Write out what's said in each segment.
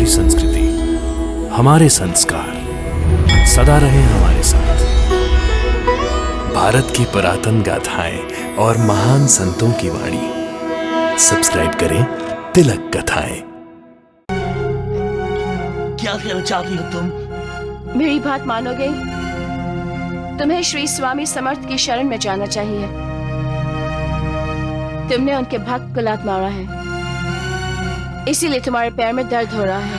हमारी संस्कृति, हमारे संस्कार सदा रहे हमारे साथ। भारत की पुरातन गाथाएं और महान संतों की वाणी। सब्सक्राइब करें तिलक कथाएं। क्या कहना चाहती हो तुम? मेरी बात मानोगे? तुम्हें श्री स्वामी समर्थ की शरण में जाना चाहिए। तुमने उनके भक्त को लात मारा है, इसीलिए तुम्हारे पैर में दर्द हो रहा है।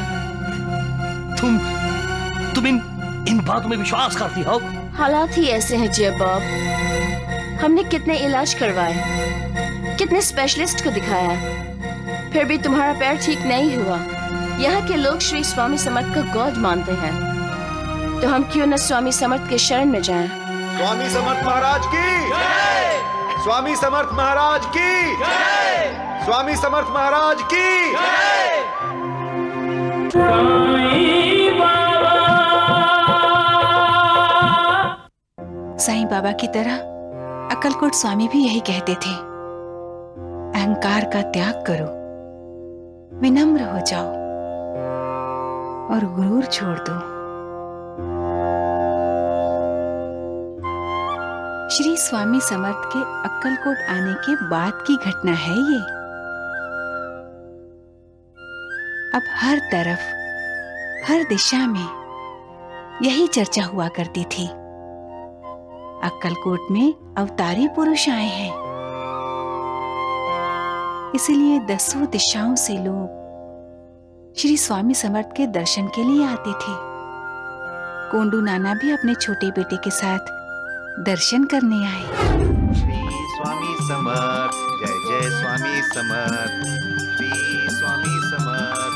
तुम इन बातों में विश्वास करती हो? हालात ही ऐसे हैं जिया बॉब। हमने कितने इलाज करवाए, कितने स्पेशलिस्ट को दिखाया, फिर भी तुम्हारा पैर ठीक नहीं हुआ। यहाँ के लोग श्री स्वामी समर्थ को गॉड मानते हैं, तो हम क्यों न स्वामी समर्थ के शरण में जाएं? स्वामी समर्थ महाराज की जय! स्वामी समर्थ महाराज की जय! स्वामी समर्थ महाराज की जय! साईं बाबा की तरह अक्कलकोट स्वामी भी यही कहते थे, अहंकार का त्याग करो, विनम्र हो जाओ और गुरूर छोड़ दो। श्री स्वामी समर्थ के अक्कलकोट आने के बाद की घटना है ये। अब हर तरफ, हर दिशा में यही चर्चा हुआ करती थी। अक्कलकोट में अवतारी पुरुष आए हैं, इसीलिए दसों दिशाओं से लोग श्री स्वामी समर्थ के दर्शन के लिए आते थे। कोंडू नाना भी अपने छोटे बेटे के साथ दर्शन करने आए। श्री स्वामी समर्थ, जय जय स्वामी समर्थ, श्री स्वामी समर्थ,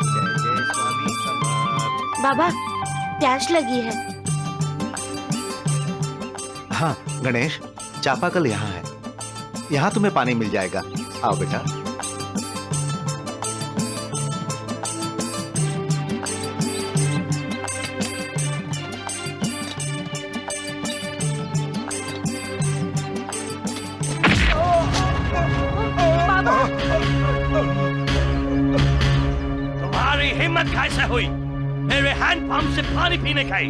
जय जय स्वामी समर्थ। बाबा, प्यास लगी है। हाँ गणेश, चापाकल यहाँ है, यहाँ तुम्हें पानी मिल जाएगा। आओ बेटा। तुम्हारी हिम्मत कैसे हुई मेरे हैंडपंप से पानी पीने की?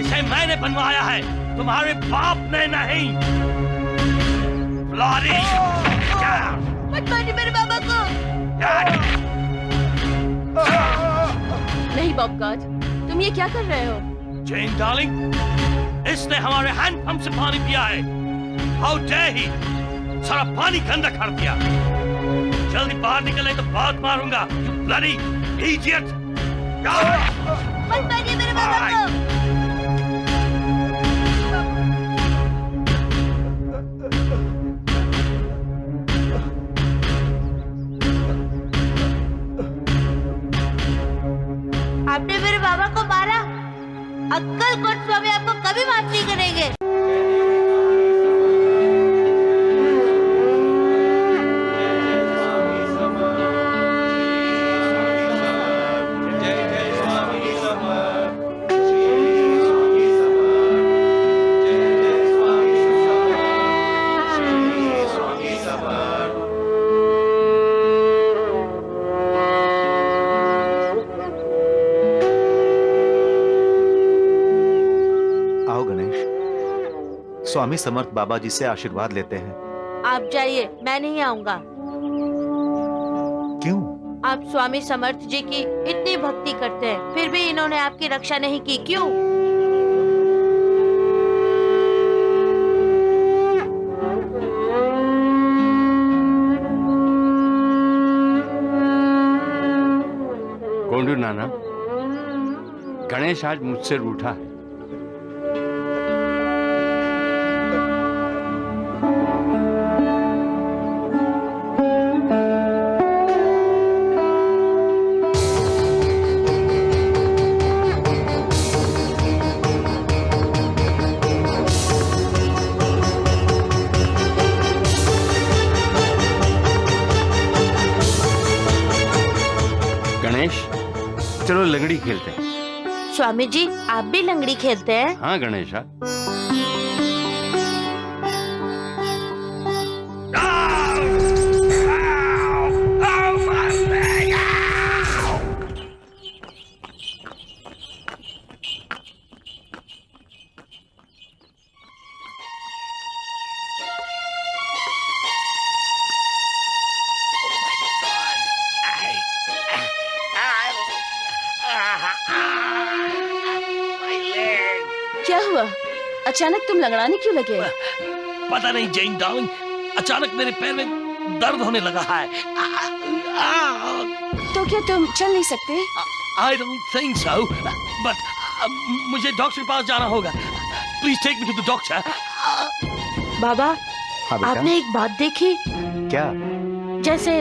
इसे मैंने बनवाया है, तुम्हारे बाप ने नहीं। ब्लडी! मत मारिए मेरे बाबा को। नहीं बॉब गॉड, तुम ये क्या कर रहे हो? जेन डार्लिंग, इसने हमारे हैंडपंप से पानी पिया है। How dare he! सारा पानी गंदा कर दिया। जल्दी बाहर निकले तो बहुत मारूंगा। You bloody idiot! मत मारिए मेरे बाबा को। आपने मेरे बाबा को मारा, अक्कलकोट स्वामी आपको कभी माफ नहीं करेंगे। स्वामी समर्थ बाबा जी से आशीर्वाद लेते हैं। आप जाइए, मैं नहीं आऊंगा। क्यों? आप स्वामी समर्थ जी की इतनी भक्ति करते हैं, फिर भी इन्होंने आपकी रक्षा नहीं की, क्यों? कोंडू नाना, गणेश आज मुझसे रूठा है। गणेश, चलो लंगड़ी खेलते हैं। स्वामी जी, आप भी लंगड़ी खेलते हैं? हाँ गणेशा। हुआ? अचानक तुम लंगड़ाने क्यों लगे? पता नहीं जैन डार्लिंग, अचानक मेरे पैर में दर्द होने लगा है। तो क्या तुम चल नहीं सकते? I don't think so, but मुझे डॉक्टर के पास जाना होगा। Please take me to the doctor. बाबा, हाँ बेटा। आपने एक बात देखी? क्या? जैसे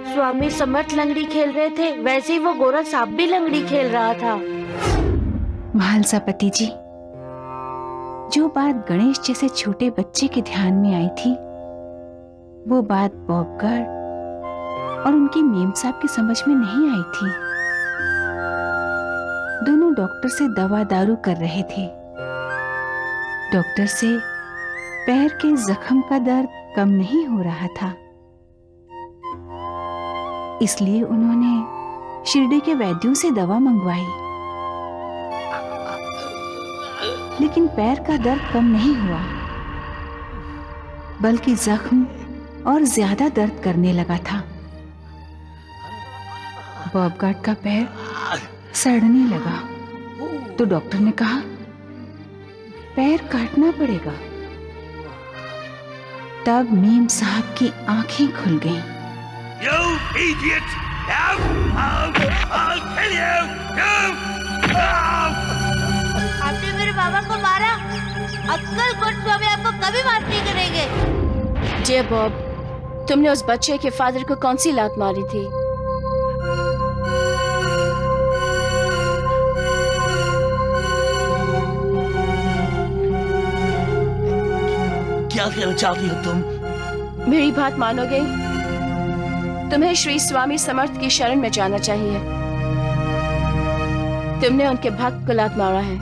स्वामी समर्थ लंगड़ी खेल रहे थे, वैसे ही वो गोरख सांप भी लंगड़ी खेल रहा था। महालसापति जी, जो बात गणेश जैसे छोटे बच्चे के ध्यान में आई थी, वो बात बॉबगार्ड और उनकी मेम साहब की समझ में नहीं आई थी। दोनों डॉक्टर से दवा दारू कर रहे थे। डॉक्टर से पैर के जख्म का दर्द कम नहीं हो रहा था, इसलिए उन्होंने शिरडी के वैद्यों से दवा मंगवाई, लेकिन पैर का दर्द कम नहीं हुआ, बल्कि जख्म और ज्यादा दर्द करने लगा था। बॉबगार्ड का पैर सड़ने लगा तो डॉक्टर ने कहा पैर काटना पड़ेगा। तब मेम साहब की आंखें खुल गईं। You idiot! I'll kill you! आपने मेरे बाबा को मारा, अक्कलकोट स्वामी आपको कभी माफ नहीं करेंगे। जे बॉब, तुमने उस बच्चे के फादर को कौन सी लात मारी थी? क्या कहना चाहती हो तुम? मेरी बात मानोगे? तुम्हें श्री स्वामी समर्थ की शरण में जाना चाहिए। तुमने उनके भक्त को लात मारा है,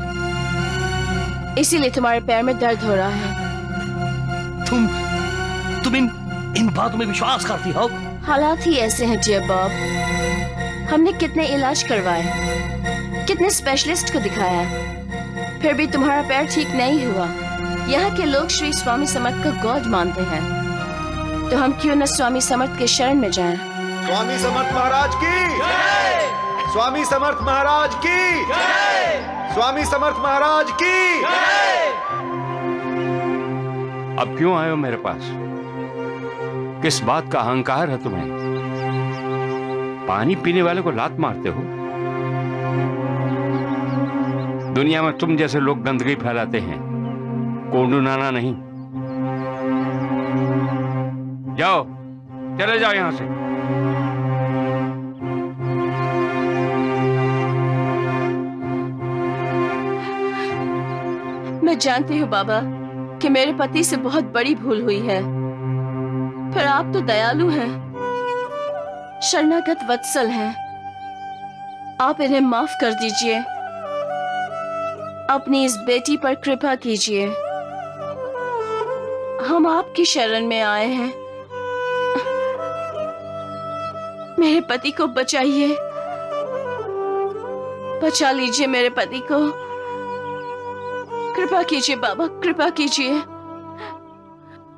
इसीलिए तुम्हारे पैर में दर्द हो रहा है। तुम इन बातों में विश्वास करती हो? हालात ही ऐसे हैं जे बॉब। हमने कितने इलाज करवाए, कितने स्पेशलिस्ट को दिखाया, फिर भी तुम्हारा पैर ठीक नहीं हुआ। यहाँ के लोग श्री स्वामी समर्थ को गॉड मानते हैं, तो हम क्यों न स्वामी समर्थ के शरण में जाएं? स्वामी समर्थ महाराज की जय! स्वामी समर्थ महाराज की जय! स्वामी समर्थ महाराज की जय! अब क्यों आए हो मेरे पास? किस बात का अहंकार है तुम्हें? पानी पीने वाले को लात मारते हो? दुनिया में तुम जैसे लोग गंदगी फैलाते हैं, कोंडू नाना नहीं। जाओ, चले जाओ यहां से। मैं जानती हूँ बाबा कि मेरे पति से बहुत बड़ी भूल हुई है, पर आप तो दयालु हैं, शरणागत वत्सल हैं। आप इन्हें माफ कर दीजिए, अपनी इस बेटी पर कृपा कीजिए। हम आपकी शरण में आए हैं, मेरे पति को बचाइए, बचा लीजिए मेरे पति को। कृपा कीजिए बाबा, कृपा कीजिए।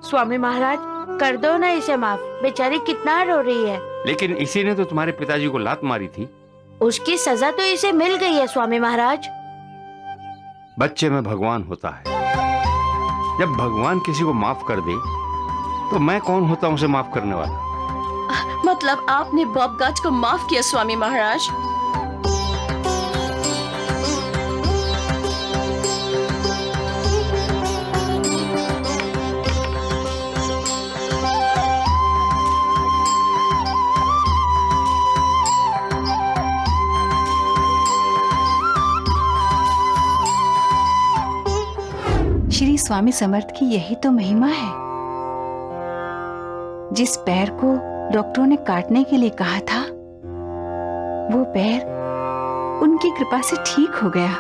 स्वामी महाराज, कर दो ना इसे माफ, बेचारी कितना रो रही है। लेकिन इसी ने तो तुम्हारे पिताजी को लात मारी थी। उसकी सजा तो इसे मिल गई है स्वामी महाराज। बच्चे में भगवान होता है। जब भगवान किसी को माफ कर दे तो मैं कौन होता हूं उसे माफ करने वाला? मतलब आपने बॉबगार्ड को माफ किया स्वामी महाराज? श्री स्वामी समर्थ की यही तो महिमा है। जिस पैर को डॉक्टरों ने काटने के लिए कहा था, वो पैर उनकी कृपा से ठीक हो गया।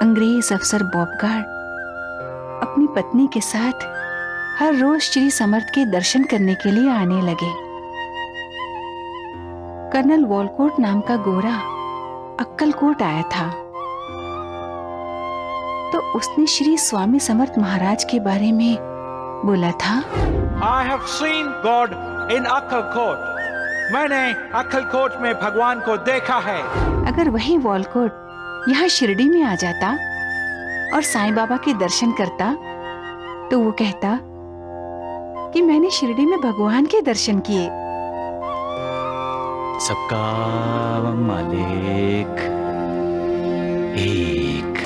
अंग्रेज अफसर बॉबगार्ड अपनी पत्नी के साथ हर रोज श्री समर्थ के दर्शन करने के लिए आने लगे। कर्नल वॉलकोट नाम का गोरा अक्कलकोट आया था, तो उसने श्री स्वामी समर्थ महाराज के बारे में बोला था, I have seen God in Akkalkot. मैंने अक्कलकोट में भगवान को देखा है। अगर वही वॉलकोट यहाँ शिरडी में आ जाता और साईं बाबा के दर्शन करता तो वो कहता कि मैंने शिरडी में भगवान के दर्शन किए। सबका मालिक एक।